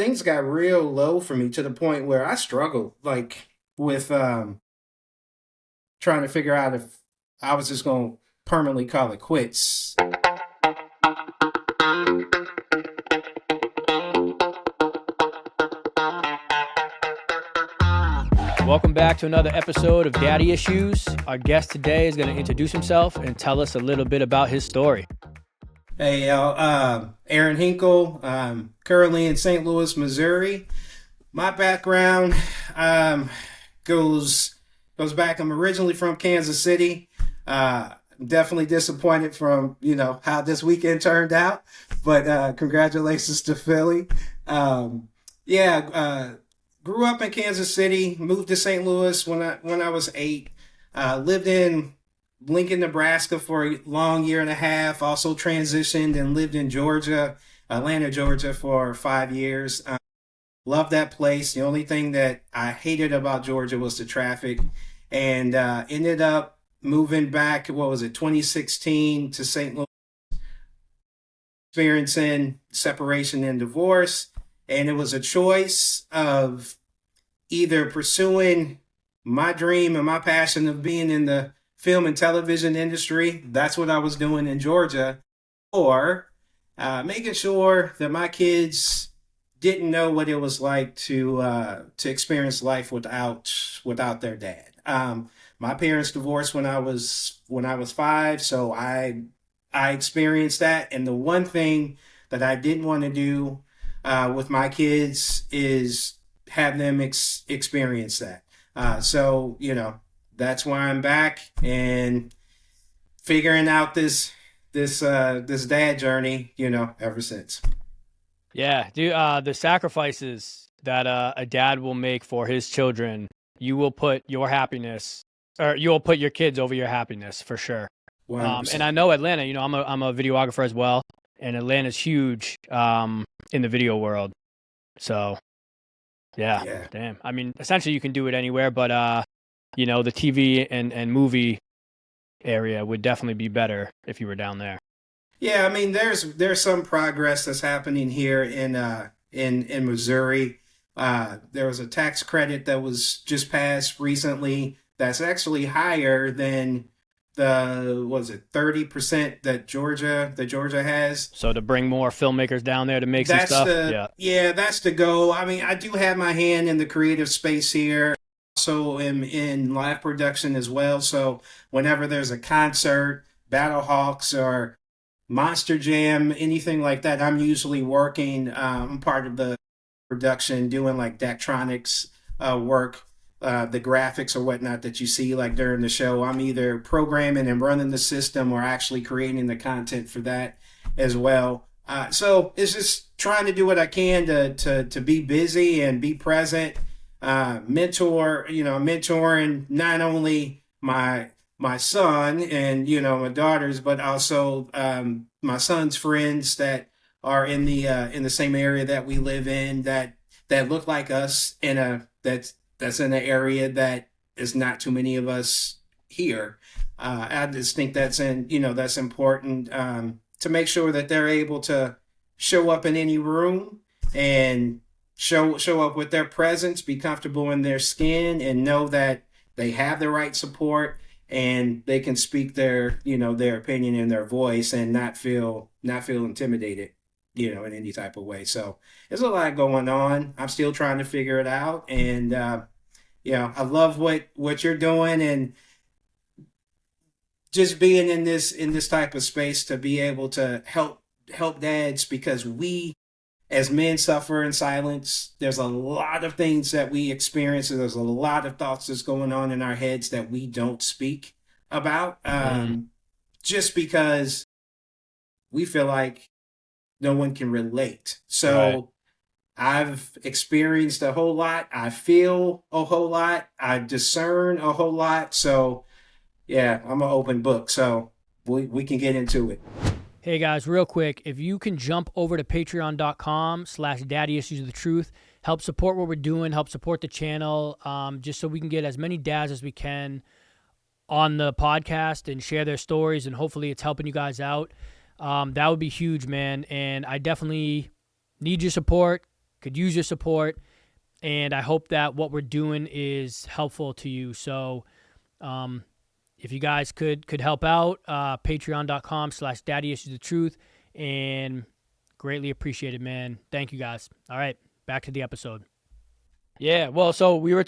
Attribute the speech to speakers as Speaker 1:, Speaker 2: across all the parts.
Speaker 1: things got real low for me to the point where I struggled like with trying to figure out if I was just going to permanently call it quits.
Speaker 2: Welcome back to another episode of Daddy Issues. Our guest today is going to introduce himself and tell us a little bit about his story.
Speaker 1: Hey, y'all, Erin Hinkle, currently in St. Louis, Missouri. My background goes back. I'm originally from Kansas City. Definitely disappointed from how this weekend turned out, but congratulations to Philly. Grew up in Kansas City, moved to St. Louis when I was 8. Lived in Lincoln, Nebraska for a long year and a half. Also transitioned and lived in Georgia, Atlanta, Georgia for 5 years. Loved that place. The only thing that I hated about Georgia was the traffic, and ended up moving back. 2016 to St. Louis, experiencing separation and divorce. And it was a choice of either pursuing my dream and my passion of being in the film and television industry. That's what I was doing in Georgia. Or making sure that my kids didn't know what it was like to experience life without their dad. My parents divorced when I was 5, so I experienced that. And the one thing that I didn't want to do with my kids is have them experience that. So that's why I'm back and figuring out this dad journey, ever since.
Speaker 2: Yeah, dude, the sacrifices that a dad will make for his children, you will put your happiness, or you will put your kids over your happiness for sure.
Speaker 1: 100%.
Speaker 2: And I know Atlanta, I'm a videographer as well, and Atlanta's huge in the video world. So, yeah, damn. I mean, essentially you can do it anywhere, but the TV and movie area would definitely be better if you were down there.
Speaker 1: Yeah, I mean, there's some progress that's happening here in Missouri. There was a tax credit that was just passed recently that's actually higher than the 30% that Georgia has.
Speaker 2: So to bring more filmmakers down there to make some stuff.
Speaker 1: That's the goal. I mean, I do have my hand in the creative space here. Also am in live production as well. So whenever there's a concert, Battle Hawks or Monster Jam, anything like that, I'm usually working. I'm part of the production, doing like Daktronics work, the graphics or whatnot that you see like during the show. I'm either programming and running the system or actually creating the content for that as well. So it's just trying to do what I can to be busy and be present, mentoring not only my son and my daughters, but also my son's friends that are in the same area that we live in, that look like us, that's in an area that is not too many of us here. I just think that's important to make sure that they're able to show up in any room and show up with their presence, be comfortable in their skin, and know that they have the right support and they can speak their opinion and their voice and not feel intimidated, in any type of way. So there's a lot going on. I'm still trying to figure it out. And, I love what you're doing, and just being in this type of space to be able to help dads, because we as men suffer in silence. There's a lot of things that we experience, and there's a lot of thoughts that's going on in our heads that we don't speak about, just because we feel like no one can relate. So right. I've experienced a whole lot. I feel a whole lot. I discern a whole lot. So yeah, I'm an open book. So we can get into it.
Speaker 2: Hey guys, real quick, if you can jump over to patreon.com/daddyissuesofthetruth, help support what we're doing, help support the channel, just so we can get as many dads as we can on the podcast and share their stories, and hopefully it's helping you guys out. That would be huge, man, and I definitely need your support. could use your support, and I hope that what we're doing is helpful to you. So if you guys could help out, patreon.com/daddyissuesthetruth, and greatly appreciated, man. Thank you guys. All right, back to the episode. Yeah, well, so we were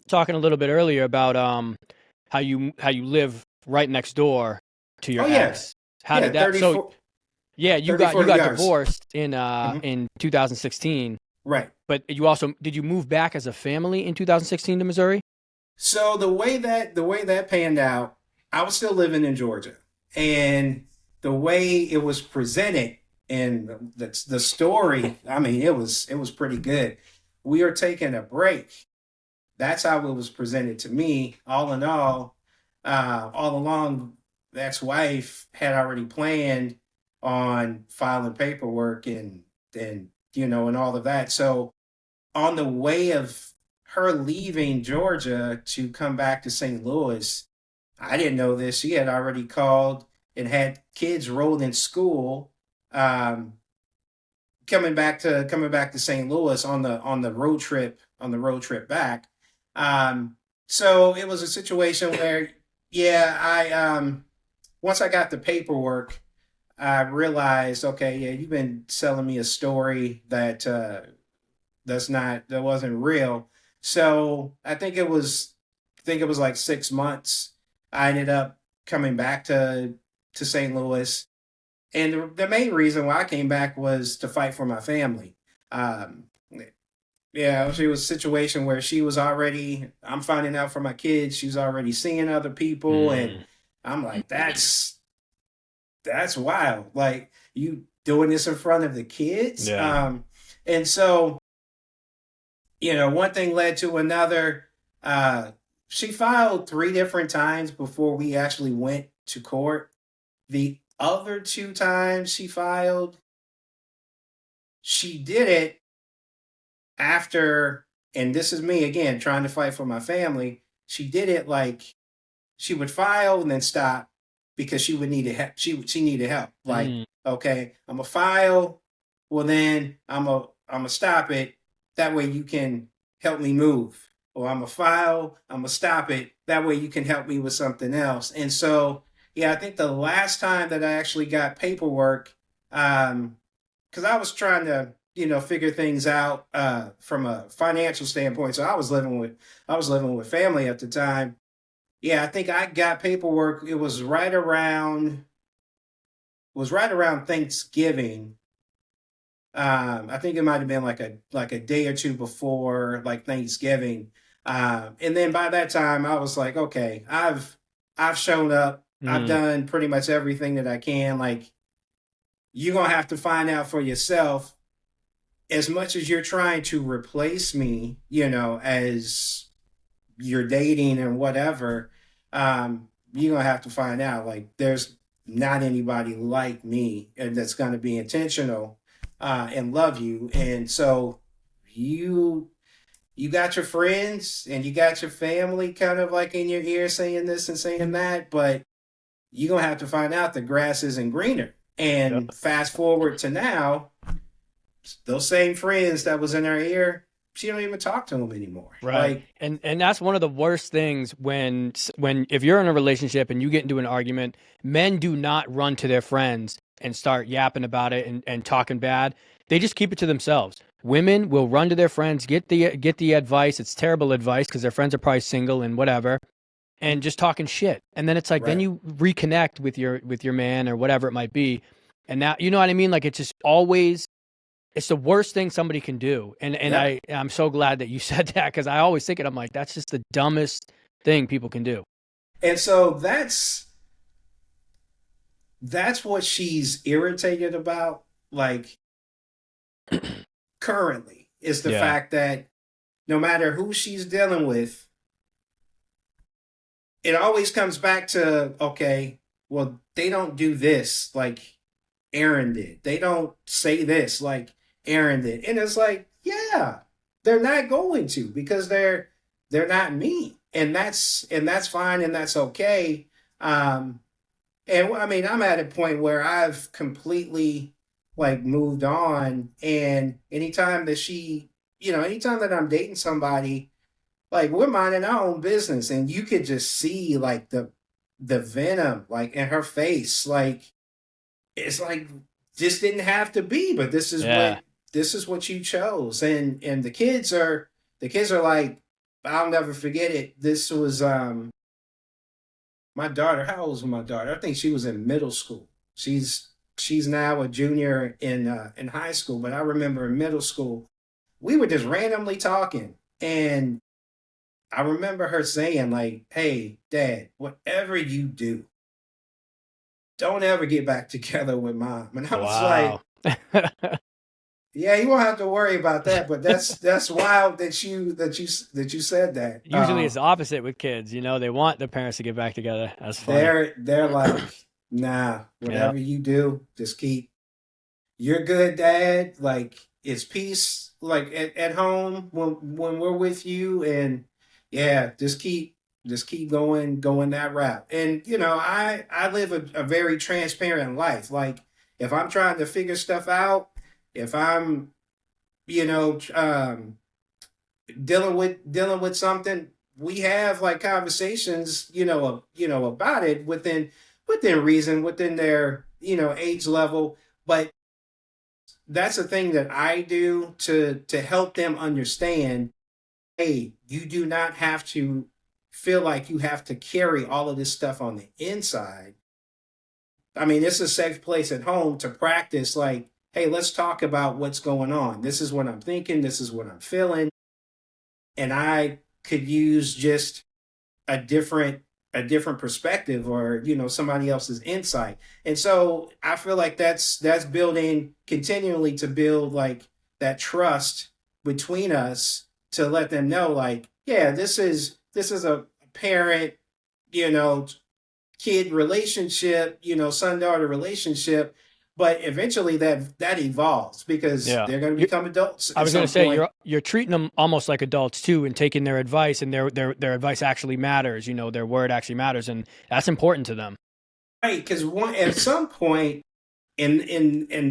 Speaker 2: talking a little bit earlier about how you live right next door to your
Speaker 1: Oh yeah,
Speaker 2: ex. How
Speaker 1: yeah,
Speaker 2: did that? So yeah,
Speaker 1: 40
Speaker 2: you got
Speaker 1: yards.
Speaker 2: divorced
Speaker 1: Hmm.
Speaker 2: in 2016,
Speaker 1: Right.
Speaker 2: but you also did you move back as a family in 2016 to Missouri?
Speaker 1: So the way that panned out, I was still living in Georgia, and the way it was presented and the story, I mean, it was pretty good. We are taking a break. That's how it was presented to me. All in all along, the ex-wife had already planned on filing paperwork and and all of that. So on the way of her leaving Georgia to come back to St. Louis, I didn't know this. She had already called and had kids rolled in school, um, coming back to St. Louis on the road trip back. Um, so it was a situation where, yeah, I once I got the paperwork, I realized, okay, yeah, you've been selling me a story that wasn't real. So I think it was like 6 months. I ended up coming back to St. Louis, and the main reason why I came back was to fight for my family. Um, yeah, she was a situation where she was already. I'm finding out for my kids. She's already seeing other people, and
Speaker 2: Mm.
Speaker 1: I'm like, that's wild. Like, you doing this in front of the kids.
Speaker 2: Yeah.
Speaker 1: And so one thing led to another. Uh, she filed 3 different times before we actually went to court. The other 2 times she did it after, and this is me again trying to fight for my family. She did it like she would file and then stop because she would need help. She needed help. Like,
Speaker 2: Mm.
Speaker 1: okay, I'm gonna file. Well, then I'm gonna stop it. That way you can help me move. Or I'm gonna file. I'm gonna stop it. That way you can help me with something else. And so, yeah, I think the last time that I actually got paperwork, because I was trying to figure things out from a financial standpoint. So I was living with family at the time. Yeah, I think I got paperwork. It was right around Thanksgiving. I think it might have been like a day or two before like Thanksgiving. And then by that time, I was like, okay, I've shown up. I've
Speaker 2: Mm.
Speaker 1: done pretty much everything that I can. Like, you're gonna have to find out for yourself. As much as you're trying to replace me, as you're dating and whatever, you're gonna have to find out. Like, there's not anybody like me and that's gonna be intentional and love you. And so you you got your friends and you got your family kind of like in your ear saying this and saying that, but you're gonna have to find out the grass isn't greener.
Speaker 2: Yep.
Speaker 1: And fast forward to now, those same friends that was in her ear, she don't even talk to them anymore.
Speaker 2: Right.
Speaker 1: Like,
Speaker 2: And that's one of the worst things when if you're in a relationship and you get into an argument, men do not run to their friends and start yapping about it and talking bad. They just keep it to themselves. Women will run to their friends, get the advice. It's terrible advice because their friends are probably single and whatever, and just talking shit. And then it's like then
Speaker 1: right.
Speaker 2: you reconnect with your man or whatever it might be. And now you know what I mean? Like it's just always it's the worst thing somebody can do. And
Speaker 1: Yep.
Speaker 2: I'm so glad that you said that because I always think it. I'm like, that's just the dumbest thing people can do.
Speaker 1: And so that's what she's irritated about, like, currently, is the
Speaker 2: Yeah.
Speaker 1: fact that no matter who she's dealing with, it always comes back to, okay, well, they don't do this like Erin did. They don't say this like Erin did. And it's like, yeah, they're not going to, because they're not me. And that's fine and that's okay. And I mean, I'm at a point where I've completely like moved on. And anytime that she, anytime that I'm dating somebody, like we're minding our own business, and you could just see like the venom like in her face. Like it's like this didn't have to be, but
Speaker 2: Yeah.
Speaker 1: this is what you chose. And the kids are like, I'll never forget it. This was my daughter. How old was my daughter? I think she was in middle school. She's now a junior in high school, but I remember in middle school we were just randomly talking, and I remember her saying like, "Hey, Dad, whatever you do, don't ever get back together with Mom." And I was
Speaker 2: Wow.
Speaker 1: like, "Yeah, you won't have to worry about that." But that's wild that you said that.
Speaker 2: Usually it's the opposite with kids. You know, they want their parents to get back together. That's funny.
Speaker 1: They're like, "Nah,
Speaker 2: Yeah.
Speaker 1: whatever you do, just keep. You're good, Dad. Like it's peace, like at home when we're with you, and yeah, just keep going that route." And I live a very transparent life. Like if I'm trying to figure stuff out, if I'm you know dealing with something, we have like conversations, about it within reason, within their age level. But that's the thing that I do to help them understand, hey, you do not have to feel like you have to carry all of this stuff on the inside. I mean, it's a safe place at home to practice like, hey, let's talk about what's going on. This is what I'm thinking, this is what I'm feeling, and I could use just a different a different perspective, or somebody else's insight. And so I feel like that's building continually to build like that trust between us, to let them know like, yeah, this is a parent, you know kid relationship, son daughter relationship. But eventually that evolves, because
Speaker 2: Yeah.
Speaker 1: they're going to
Speaker 2: You
Speaker 1: become adults
Speaker 2: I
Speaker 1: at
Speaker 2: was gonna
Speaker 1: some
Speaker 2: say
Speaker 1: point.
Speaker 2: you're treating them almost like adults too, and taking their advice, and their advice actually matters. You know, their word actually matters, and that's important to them.
Speaker 1: Right, because one at some point, and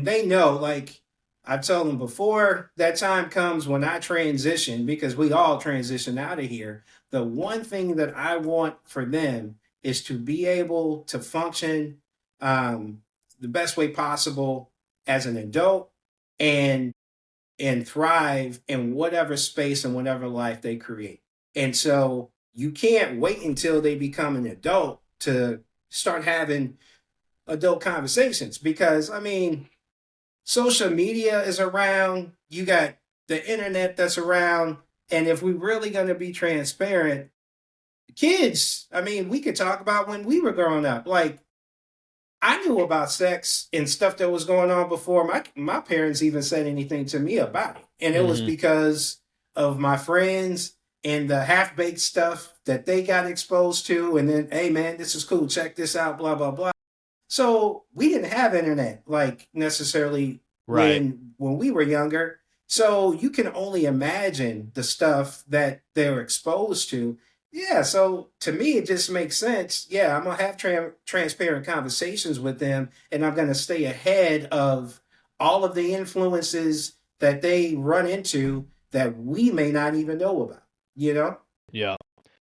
Speaker 1: they know, like I've told them before, that time comes when I transition, because we all transition out of here. The one thing that I want for them is to be able to function um, the best way possible as an adult, and thrive in whatever space and whatever life they create. And so you can't wait until they become an adult to start having adult conversations, because I mean, social media is around, you got the internet that's around. And if we're really going to be transparent, kids, I mean, we could talk about when we were growing up. Like I knew about sex and stuff that was going on before my parents even said anything to me about it. And it was
Speaker 2: Hmm.
Speaker 1: because of my friends and the half-baked stuff that they got exposed to. And then, hey man, this is cool, check this out, blah blah blah. So we didn't have internet like necessarily
Speaker 2: Right.
Speaker 1: when we were younger. So you can only imagine the stuff that they're exposed to. Yeah, so to me it just makes sense. Yeah, I'm gonna have transparent conversations with them, and I'm gonna stay ahead of all of the influences that they run into that we may not even know about. You know?
Speaker 2: Yeah.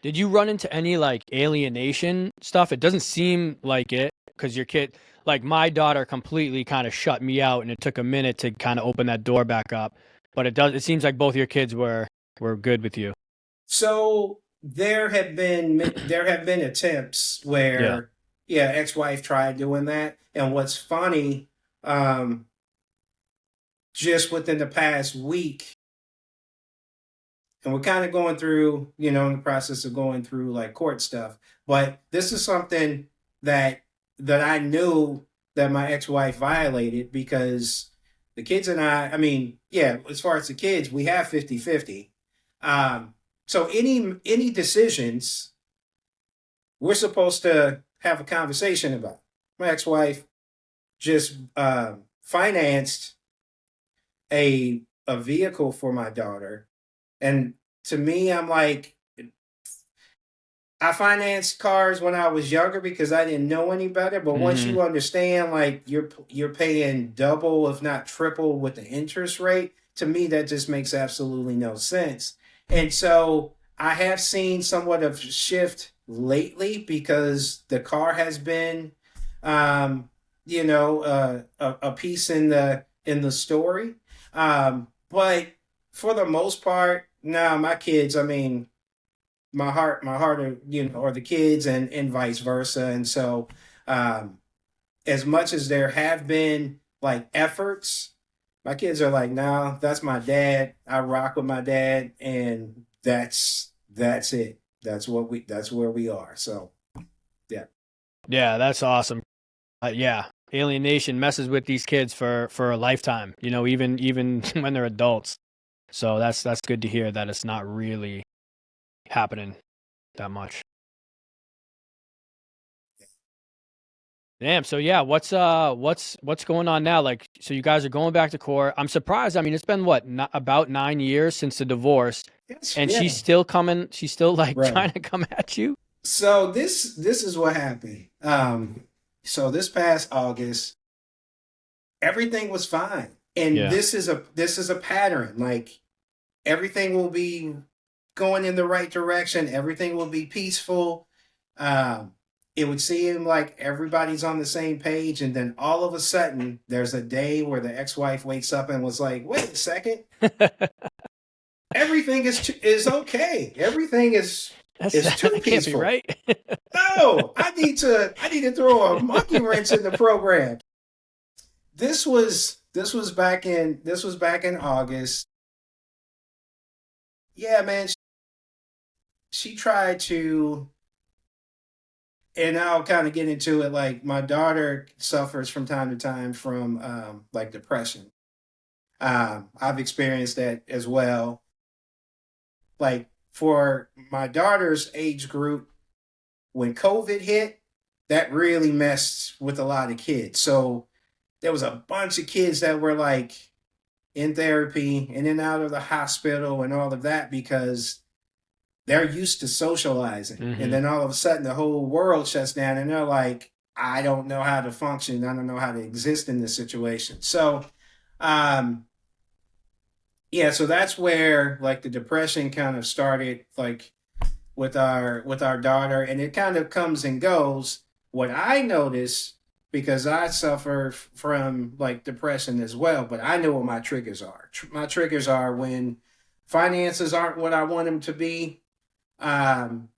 Speaker 2: Did you run into any like alienation stuff? It doesn't seem like it because your kid, like my daughter, completely kind of shut me out, and it took a minute to kind of open that door back up. But it does. It seems like both your kids were good with you.
Speaker 1: So there have been attempts
Speaker 2: Yeah.
Speaker 1: where, yeah, ex-wife tried doing that. And what's funny, um, just within the past week, and we're kind of going through, in the process of going through like court stuff. But this is something that I knew that my ex-wife violated, because the kids and I mean, yeah, as far as the kids, we have 50-50. So any decisions we're supposed to have a conversation about. My ex-wife just financed a vehicle for my daughter, and to me, I'm like, I financed cars when I was younger because I didn't know any better. But once
Speaker 2: Mm-hmm.
Speaker 1: you understand, like you're paying double, if not triple, with the interest rate, to me that just makes absolutely no sense. And so I have seen somewhat of a shift lately because the car has been, um, a piece in the story. But for the most part, now my kids, I mean, my heart are, are the kids, and vice versa. And so um as much as there have been like efforts, my kids are like, no, that's my dad, I rock with my dad, and that's it. That's where we are. So yeah.
Speaker 2: Yeah, that's awesome. Yeah, alienation messes with these kids for a lifetime. You know, even when they're adults. So that's good to hear that it's not really happening that much. Damn. So yeah, what's going on now? Like, so you guys are going back to court. I'm surprised. I mean, it's been what, about 9 years since the divorce,
Speaker 1: Yes,
Speaker 2: and she's
Speaker 1: yeah.
Speaker 2: still coming. She's still like
Speaker 1: Right.
Speaker 2: trying to come at you.
Speaker 1: So this is what happened. So this past August, everything was fine. And
Speaker 2: Yeah.
Speaker 1: this is a pattern. Like everything will be going in the right direction. Everything will be peaceful. Um, it would seem like everybody's on the same page, and then all of a sudden, there's a day where the ex-wife wakes up and was like, "Wait a second, everything is okay. Everything is too
Speaker 2: That can't be
Speaker 1: peaceful.
Speaker 2: right.
Speaker 1: No, I need to throw a monkey wrench in the program." This was back in August. Yeah, man, she tried to, and I'll kind of get into it. Like my daughter suffers from time to time from like depression. I've experienced that as well. Like for my daughter's age group, when COVID hit, that really messed with a lot of kids. So there was a bunch of kids that were like in therapy, in and out of the hospital and all of that, because they're used to socializing. And
Speaker 2: Hmm.
Speaker 1: then all of a sudden the whole world shuts down and they're like, I don't know how to function. I don't know how to exist in this situation. So, um, yeah, so that's where like the depression kind of started, like with our daughter, and it kind of comes and goes. What I notice, because I suffer from like depression as well, but I know what my triggers are. My triggers are when finances aren't what I want them to be, um,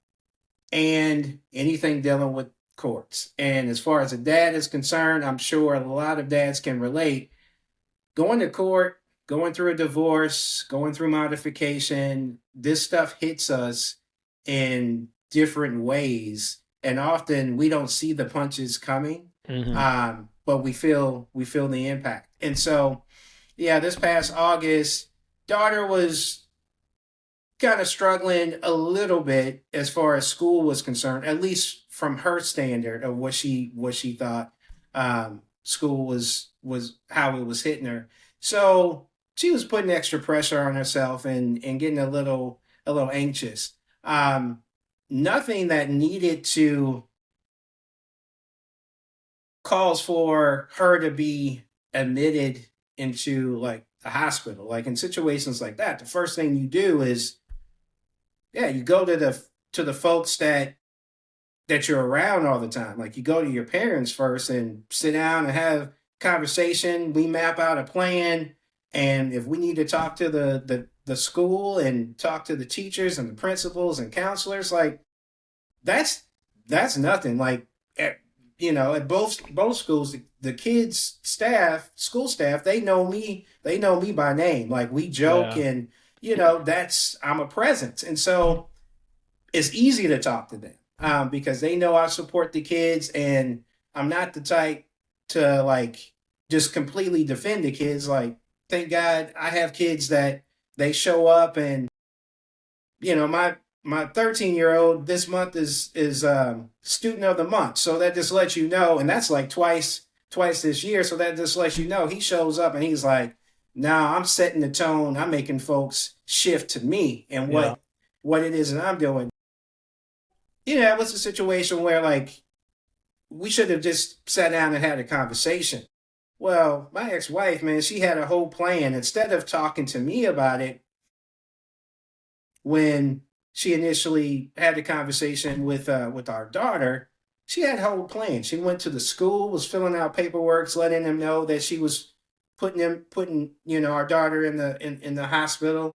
Speaker 1: and anything dealing with courts. And as far as a dad is concerned, I'm sure a lot of dads can relate. Going to court, going through a divorce, going through modification, this stuff hits us in different ways. And often we don't see the punches coming,
Speaker 2: Hmm.
Speaker 1: but we feel the impact. And so, yeah, this past August, daughter was kind of struggling a little bit as far as school was concerned, at least from her standard of what she thought school was how it was hitting her. So she was putting extra pressure on herself and getting a little anxious. Um, Nothing that needed to calls for her to be admitted into like the hospital. Like in situations like that, the first thing you do is, yeah, you go to the folks that you're around all the time. Like you go to your parents first and sit down and have conversation. We map out a plan, and if we need to talk to the school and talk to the teachers and the principals and counselors, like that's that's nothing. Like at both schools, the kids staff, school staff, they know me by name. Like we joke,
Speaker 2: Yeah.
Speaker 1: and that's, I'm a presence. And so it's easy to talk to them, because they know I support the kids, and I'm not the type to like just completely defend the kids. Like, thank God I have kids that they show up, and my 13-year-old this month is student of the month, so that just lets you know, and that's like twice this year, so that just lets you know he shows up and he's like, "Nah, I'm setting the tone. I'm making folks shift to me and
Speaker 2: Yeah.
Speaker 1: what it is that I'm doing." It was a situation where like we should have just sat down and had a conversation. Well, my ex-wife, man, she had a whole plan. Instead of talking to me about it when she initially had the conversation with our daughter, she had a whole plan. She went to the school, was filling out paperwork, letting them know that she was putting our daughter in the hospital.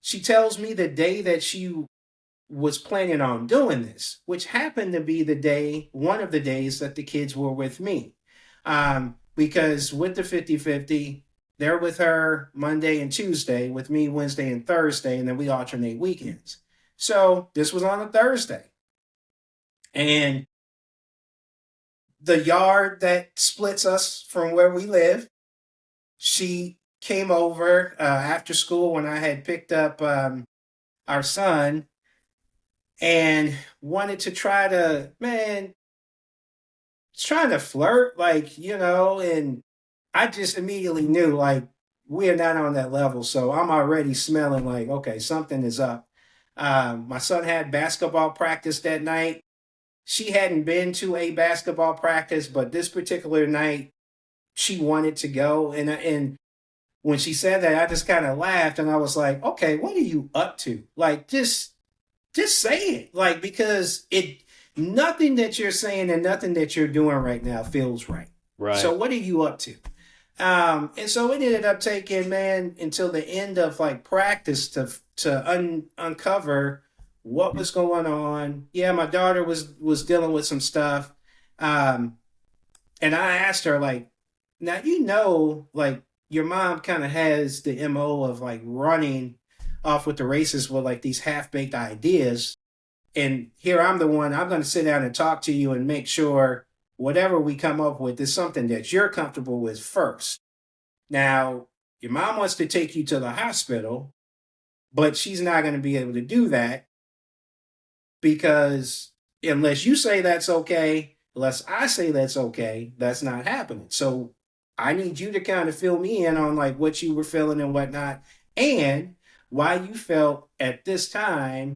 Speaker 1: She tells me the day that she was planning on doing this, which happened to be one of the days that the kids were with me. Because with the 50-50, they're with her Monday and Tuesday, with me Wednesday and Thursday, and then we alternate weekends. So this was on a Thursday. And the yard that splits us from where we live, she came over after school when I had picked up our son and wanted to trying to flirt, like, and I just immediately knew, like, we are not on that level. So I'm already smelling like, okay, something is up. My son had basketball practice that night. She hadn't been to a basketball practice, but this particular night, she wanted to go. And when she said that, I just kind of laughed and I was like, okay, what are you up to? Like, just say it, like, because it nothing that you're saying and nothing that you're doing right now feels right.
Speaker 2: Right.
Speaker 1: So what are you up to? And so it ended up taking, man, until the end of like practice to uncover what was going on. Yeah, my daughter was dealing with some stuff. um and I asked her, like, now, like, your mom kind of has the MO of like running off with the races with like these half-baked ideas. And here I'm going to sit down and talk to you and make sure whatever we come up with is something that you're comfortable with first. Now, your mom wants to take you to the hospital, but she's not going to be able to do that because unless you say that's okay, unless I say that's okay, that's not happening. So I need you to kind of fill me in on like what you were feeling and whatnot, and why you felt at this time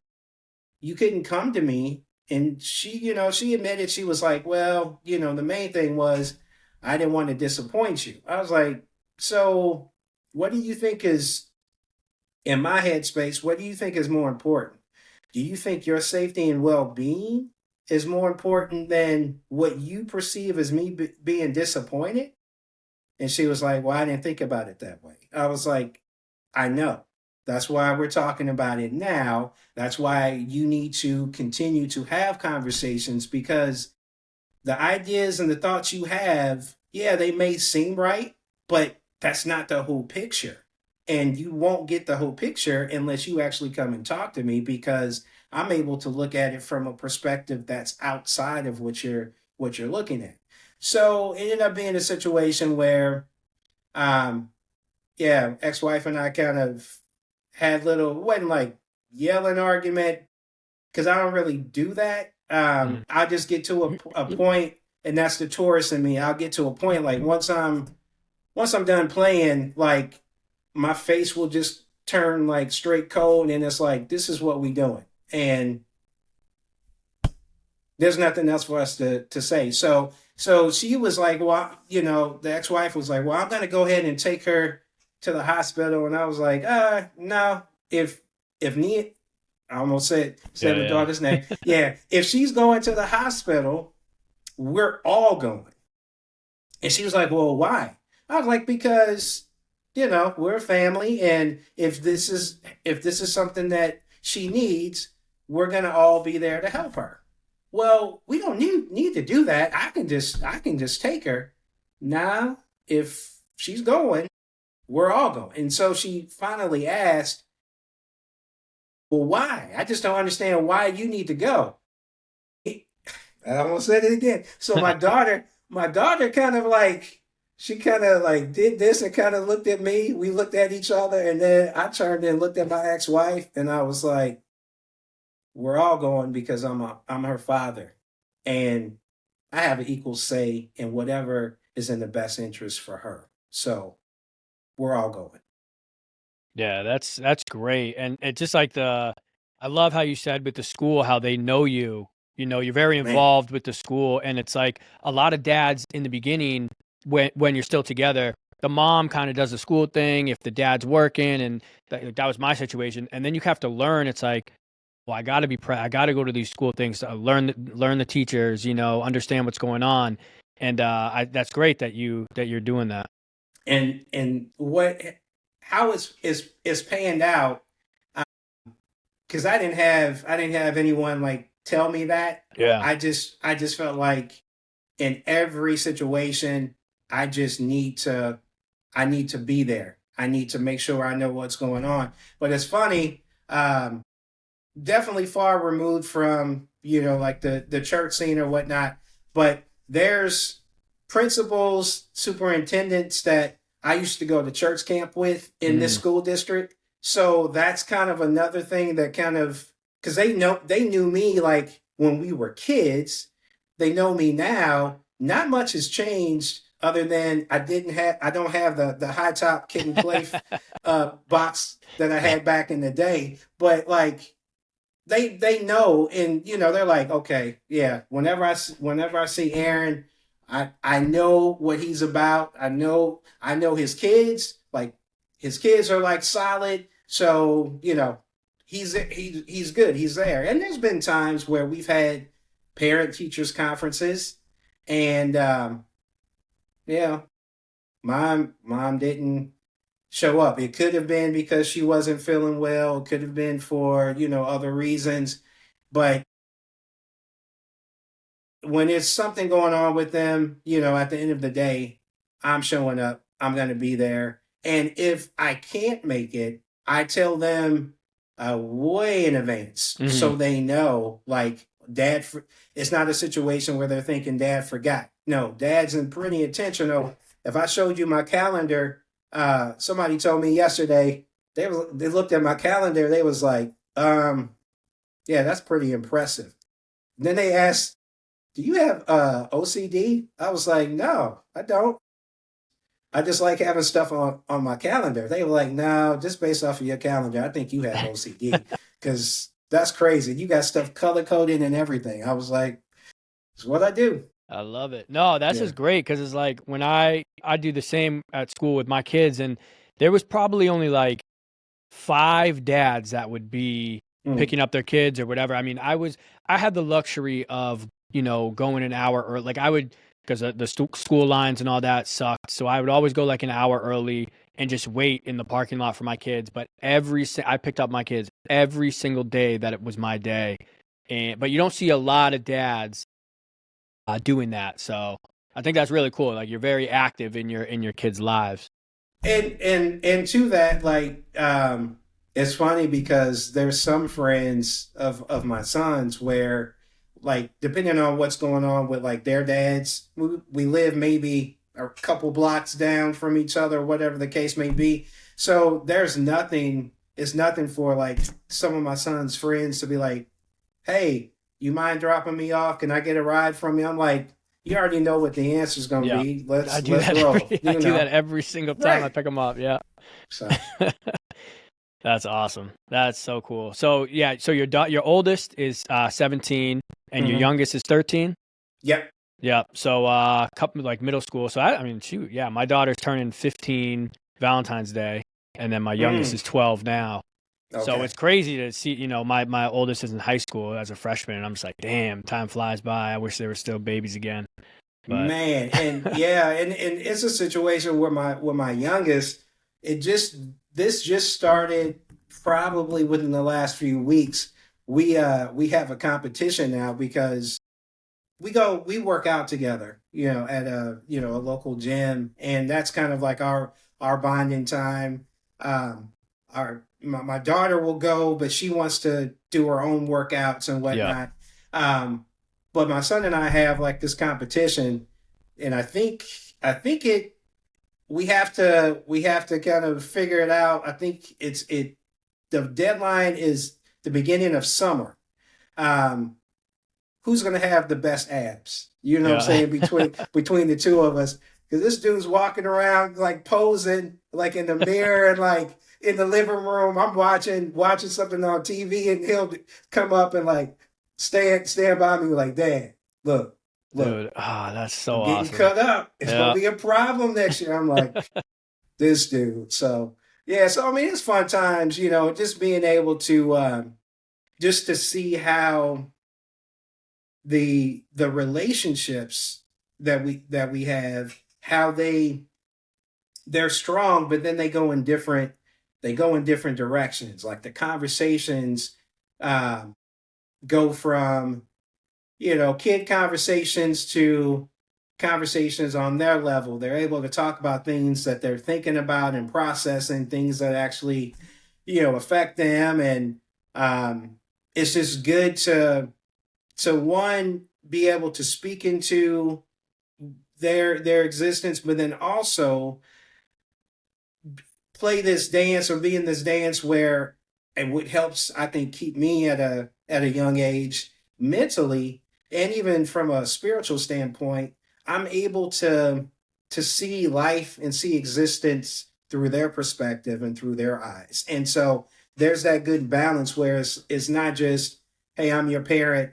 Speaker 1: you couldn't come to me. And she admitted, she was like, well, the main thing was I didn't want to disappoint you. I was like, so what do you think is in my headspace? What do you think is more important? Do you think your safety and well-being is more important than what you perceive as me being disappointed? And she was like, well, I didn't think about it that way. I was like, I know. That's why we're talking about it now. That's why you need to continue to have conversations, because the ideas and the thoughts you have, yeah, they may seem right, but that's not the whole picture. And you won't get the whole picture unless you actually come and talk to me, because I'm able to look at it from a perspective that's outside of what you're looking at. So it ended up being a situation where um yeah, ex-wife and I kind of had little, wasn't like yelling argument, because I don't really do that.
Speaker 2: Mm.
Speaker 1: I just get to a point, and that's the tourist in me. I'll get to a point like once I'm done playing, like my face will just turn like straight cold, and it's like, this is what we doing, and there's nothing else for us to say. So she was like, well, the ex-wife was like, well, I'm gonna go ahead and take her to the hospital, and I was like, no, if need, I almost said my
Speaker 2: Yeah,
Speaker 1: daughter's name. Yeah, if she's going to the hospital, we're all going. And she was like, well, why? I was like, because we're a family, and if this is something that she needs, we're gonna all be there to help her. Well, we don't need to do that. I can just take her. Now, if she's going, we're all going. And so she finally asked, well, why? I just don't understand why you need to go. I almost said it again. So my daughter kind of like, she kind of like did this and kind of looked at me. We looked at each other, and then I turned and looked at my ex-wife, and I was like, we're all going because I'm her father, and I have an equal say in whatever is in the best interest for her. So we're all going.
Speaker 2: yeah, that's great, and it's just like I love how you said with the school how they know you You're very
Speaker 1: Man.
Speaker 2: involved with the school, and it's like a lot of dads in the beginning, when you're still together, the mom kind of does the school thing if the dad's working, and that was my situation. And then you have to learn. It's like, well, I got to go to these school things to learn the teachers, understand what's going on, and that's great that you're doing that.
Speaker 1: And what how it's panned out, because I didn't have anyone like tell me that.
Speaker 2: Yeah.
Speaker 1: I just felt like in every situation I just need to be there. I need to make sure I know what's going on. But it's funny, definitely far removed from like the church scene or whatnot, but there's principals, superintendents that I used to go to church camp with in this
Speaker 2: Mm.
Speaker 1: school district. So that's kind of another thing that kind of, because they knew me like when we were kids. They know me now. Not much has changed other than I don't have the high top kid and play box that I had back in the day. But like they know, and they're like, okay, yeah, whenever I see Aaron, I know what he's about. I know his kids, like his kids are like solid. So he's good, he's there. And there's been times where we've had parent teachers conferences, and yeah, mom didn't show up. It could have been because she wasn't feeling well. It could have been for, other reasons. But when there's something going on with them, at the end of the day, I'm showing up. I'm going to be there. And if I can't make it, I tell them way in advance
Speaker 2: Hmm.
Speaker 1: so they know, like, it's not a situation where they're thinking dad forgot. No, dad's in pretty intentional. If I showed you my calendar, somebody told me yesterday, they looked at my calendar, they was like, yeah, that's pretty impressive. And then they asked, do you have OCD? I was like, no, I don't. I just like having stuff on my calendar. They were like, no, just based off of your calendar, I think you have OCD, because that's crazy. You got stuff color coded and everything. I was like, it's what I do.
Speaker 2: I love it. No, that's
Speaker 1: Yeah.
Speaker 2: just great because it's like when I do the same at school with my kids, and there was probably only like five dads that would be
Speaker 1: Mm.
Speaker 2: picking up their kids or whatever. I mean, I had the luxury of going an hour, or like I would, because the school lines and all that sucked, so I would always go like an hour early and just wait in the parking lot for my kids. But I picked up my kids every single day that it was my day, but you don't see a lot of dads doing that. So I think that's really cool. Like you're very active in your kids' lives.
Speaker 1: And to that, like, it's funny because there's some friends of my sons where, like, depending on what's going on with like their dads, we live maybe a couple blocks down from each other, whatever the case may be. So there's nothing. It's nothing for like some of my son's friends to be like, hey, you mind dropping me off? Can I get a ride from you? I'm like, you already know what the answer is going to
Speaker 2: Yeah,
Speaker 1: be.
Speaker 2: I
Speaker 1: Let's
Speaker 2: do
Speaker 1: let's
Speaker 2: that
Speaker 1: roll.
Speaker 2: I do that every single time I
Speaker 1: Right.
Speaker 2: pick them up. Yeah.
Speaker 1: So.
Speaker 2: That's awesome. That's so cool. So yeah, so your oldest is 17 and your
Speaker 1: Mm-hmm.
Speaker 2: youngest is 13.
Speaker 1: Yep.
Speaker 2: Yeah. So couple like middle school. So I mean, shoot, yeah, my daughter's turning 15 Valentine's Day, and then my youngest
Speaker 1: Mm.
Speaker 2: is 12 now. So
Speaker 1: Okay.
Speaker 2: it's crazy to see, my oldest is in high school as a freshman, and I'm just like, damn, time flies by. I wish they were still babies again. But
Speaker 1: Man, and yeah, and it's a situation where my youngest, it just this just started probably within the last few weeks. We have a competition now because we work out together, at a local gym, and that's kind of like our bonding time. My daughter will go, but she wants to do her own workouts and
Speaker 2: yeah,
Speaker 1: whatnot. Um, but my son and I have like this competition, and I think we have to kind of figure it out. I think the deadline is the beginning of summer. Um, who's going to have the best abs? You know what I'm
Speaker 2: yeah.
Speaker 1: saying, between the two of us, because this dude's walking around like posing like in the mirror and like in the living room. I'm watching something on TV, and he'll come up and like, stand by me like, Dad, look, look,
Speaker 2: Dude. Ah, that's so
Speaker 1: I'm getting
Speaker 2: awesome.
Speaker 1: cut up. It's gonna
Speaker 2: Yeah.
Speaker 1: be a problem next year. I'm like, this dude. So yeah, so I mean, it's fun times, just being able to just to see how the relationships that we have, how they're strong, but then they go in different directions. Like the conversations um, go from kid conversations to conversations on their level. They're able to talk about things that they're thinking about and processing, things that actually affect them. And it's just good to one, be able to speak into their existence, but then also play this dance or be in this dance where, and what helps I think keep me at a young age mentally, and even from a spiritual standpoint, I'm able to see life and see existence through their perspective and through their eyes. And so there's that good balance where it's not just, hey, I'm your parent,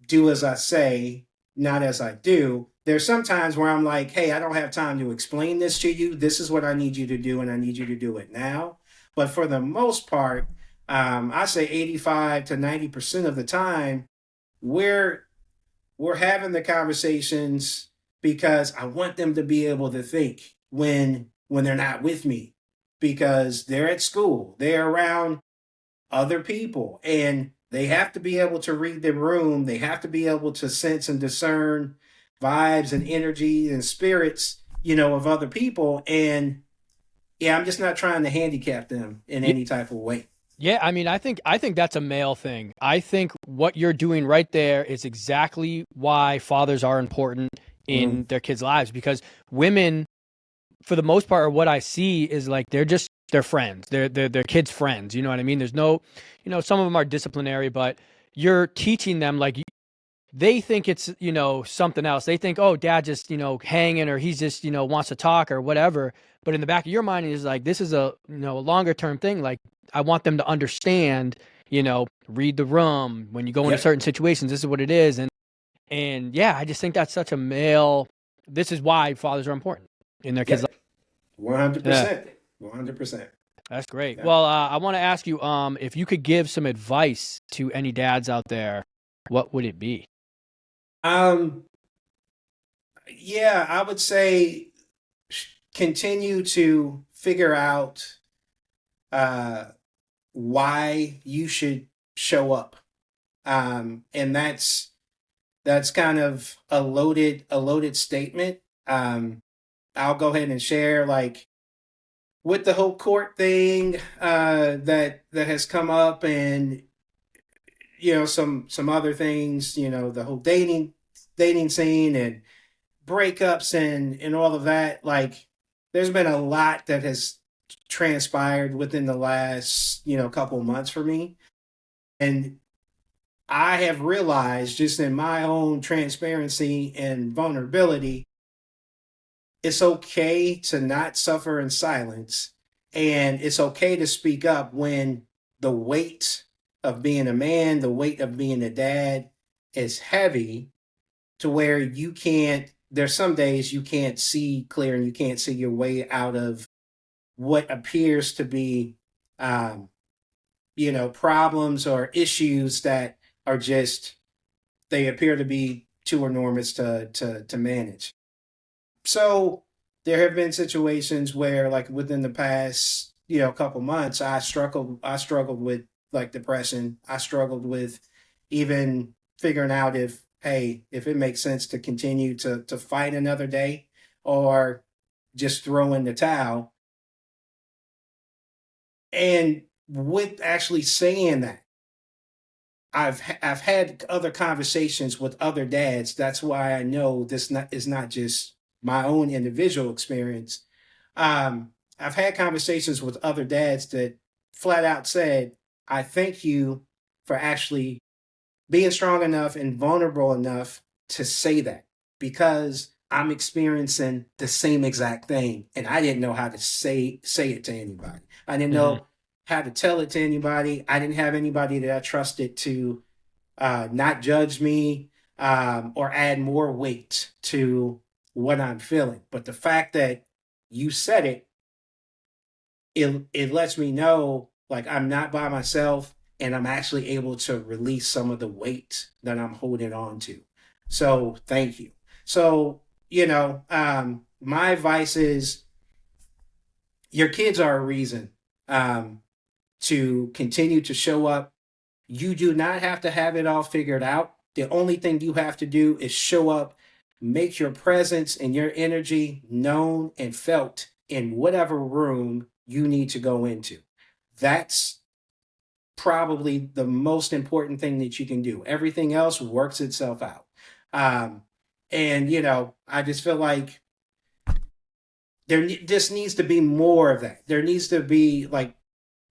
Speaker 1: do as I say, not as I do. There's sometimes where I'm like, hey, I don't have time to explain this to you. This is what I need you to do, and I need you to do it now. But for the most part, I say 85 to 90% of the time, we're we're having the conversations because I want them to be able to think when they're not with me, because they're at school, they're around other people, and they have to be able to read the room. They have to be able to sense and discern vibes and energy and spirits, of other people. And yeah, I'm just not trying to handicap them in
Speaker 2: Yeah.
Speaker 1: any type of way.
Speaker 2: Yeah, I mean, I think that's a male thing. I think what you're doing right there is exactly why fathers are important
Speaker 1: Mm,
Speaker 2: in their kids' lives, because women, for the most part, or what I see is like they're friends. They're kids' friends. You know what I mean? There's no, some of them are disciplinary, but you're teaching them like they think it's something else. They think, oh, dad just hanging, or he's just wants to talk or whatever. But in the back of your mind is like, this is a longer term thing. Like, I want them to understand, read the room when you go into
Speaker 1: yep,
Speaker 2: certain situations. This is what it is, and yeah, I just think that's such a male. This is why fathers are important in their kids' life.
Speaker 1: yep,
Speaker 2: Yeah,
Speaker 1: 100%, 100%.
Speaker 2: that's great.
Speaker 1: Yeah.
Speaker 2: Well, I want to ask you, if you could give some advice to any dads out there, what would it be?
Speaker 1: Um. Yeah, I would say continue to figure out uh, why you should show up, and that's kind of a loaded statement. I'll go ahead and share, like, with the whole court thing that has come up, and some other things, the whole dating scene and breakups and all of that. Like, there's been a lot that has transpired within the last couple of months for me, and I have realized, just in my own transparency and vulnerability, it's okay to not suffer in silence. And it's okay to speak up when the weight of being a man, the weight of being a dad is heavy, to where there's some days you can't see clear and you can't see your way out of what appears to be, um, problems or issues that are just, they appear to be too enormous to manage. So there have been situations where, like, within the past, couple months, I struggled with, like, depression. I struggled with even figuring out if it makes sense to continue to fight another day, or just throw in the towel. And with actually saying that, I've had other conversations with other dads. That's why I know is not just my own individual experience. I've had conversations with other dads that flat out said, "I thank you for actually being strong enough and vulnerable enough to say that, because I'm experiencing the same exact thing, and I didn't know how to say it to anybody. I didn't
Speaker 2: Hmm.
Speaker 1: know how to tell it to anybody. I didn't have anybody that I trusted not judge me, or add more weight to what I'm feeling. But the fact that you said it, it lets me know like I'm not by myself and I'm actually able to release some of the weight that I'm holding on to. So thank you. So, my advice is your kids are a reason um, to continue to show up. You do not have to have it all figured out. The only thing you have to do is show up, make your presence and your energy known and felt in whatever room you need to go into. That's probably the most important thing that you can do. Everything else works itself out. Um, and, I just feel like there just needs to be more of that. There needs to be like,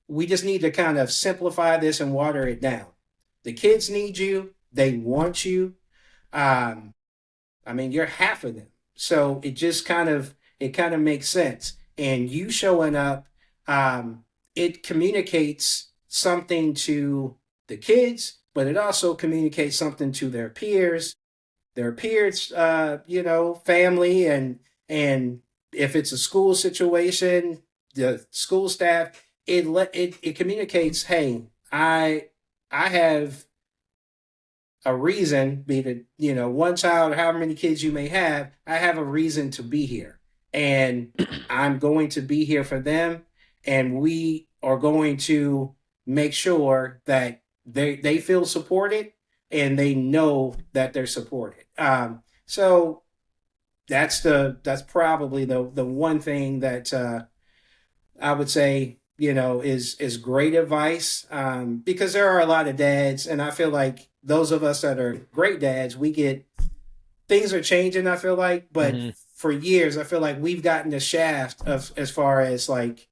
Speaker 1: we just need to kind of simplify this and water it down. The kids need you, they want you. Um, I mean, you're half of them. So it kind of makes sense. And you showing up, it communicates something to the kids, but it also communicates something to their peers, family, and if it's a school situation, the school staff, it communicates, hey, I have a reason, be it one child or however many kids you may have, I have a reason to be here, and I'm going to be here for them, and we are going to make sure that they feel supported and they know that they're supported. So that's probably the one thing that I would say, is great advice, because there are a lot of dads, and I feel like those of us that are great dads, we get things are changing. I feel like, but for years, I feel like we've gotten the shaft of as far as like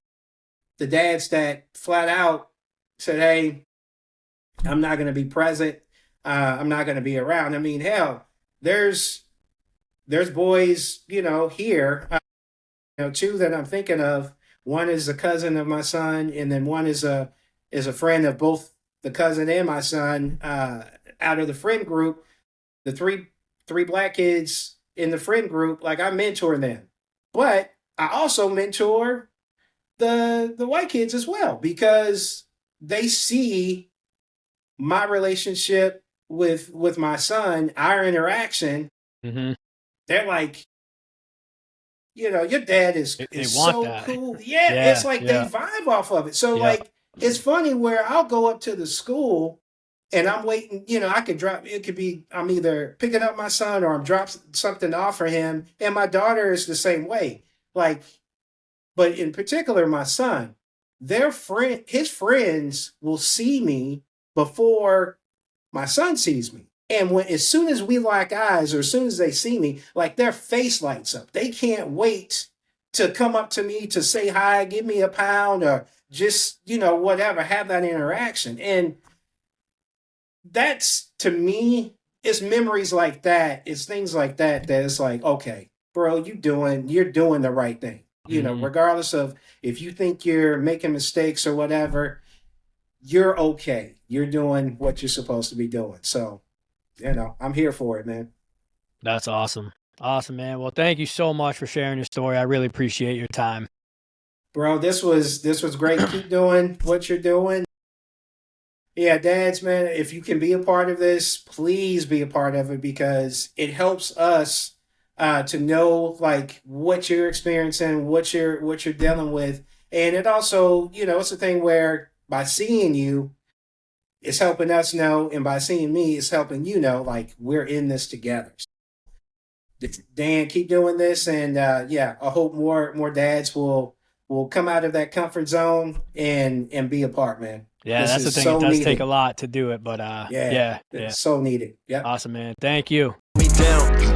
Speaker 1: the dads that flat out said, "Hey, I'm not going to be present. I'm not going to be around." I mean, hell, there's boys, here, two that I'm thinking of. One is a cousin of my son, and then one is a friend of both the cousin and my son. Out of the friend group, the three black kids in the friend group, like I mentor them, but I also mentor the white kids as well because they see my relationship with my son, our interaction.
Speaker 2: Mm-hmm.
Speaker 1: They're like, your dad
Speaker 2: They
Speaker 1: is
Speaker 2: want
Speaker 1: so
Speaker 2: that.
Speaker 1: cool. Yeah,
Speaker 2: Yeah,
Speaker 1: it's like they
Speaker 2: yeah,
Speaker 1: vibe off of it. So
Speaker 2: yeah.
Speaker 1: like it's funny where I'll go up to the school and I'm waiting, I could drop it could be I'm either picking up my son or I'm dropping something off for him. And my daughter is the same way. Like, but in particular, my son, his friends will see me before my son sees me. And as soon as we lock eyes or as soon as they see me, like their face lights up. They can't wait to come up to me to say hi, give me a pound, or just, whatever, have that interaction. And that's to me, it's memories like that, it's things like that that it's like, okay, bro, you're doing the right thing.
Speaker 2: Mm-hmm.
Speaker 1: Regardless of if you think you're making mistakes or whatever, you're okay. You're doing what you're supposed to be doing. So I'm here for it, man.
Speaker 2: That's awesome. Awesome, man. Well, thank you so much for sharing your story. I really appreciate your time.
Speaker 1: Bro, this was great. Keep doing what you're doing. Yeah, dads, man, if you can be a part of this, please be a part of it because it helps us to know like what you're experiencing, what you're dealing with. And it also, it's a thing where by seeing you, it's helping us know, and by seeing me, it's helping like we're in this together. Dan, keep doing this, and yeah, I hope more dads will come out of that comfort zone and be a part, man.
Speaker 2: Yeah,
Speaker 1: This
Speaker 2: that's the
Speaker 1: is
Speaker 2: thing. It
Speaker 1: so
Speaker 2: does take a
Speaker 1: needed.
Speaker 2: lot to do it, but
Speaker 1: Yeah,
Speaker 2: yeah, yeah.
Speaker 1: it's so needed. Yep.
Speaker 2: Awesome, man. Thank you.
Speaker 3: Me down.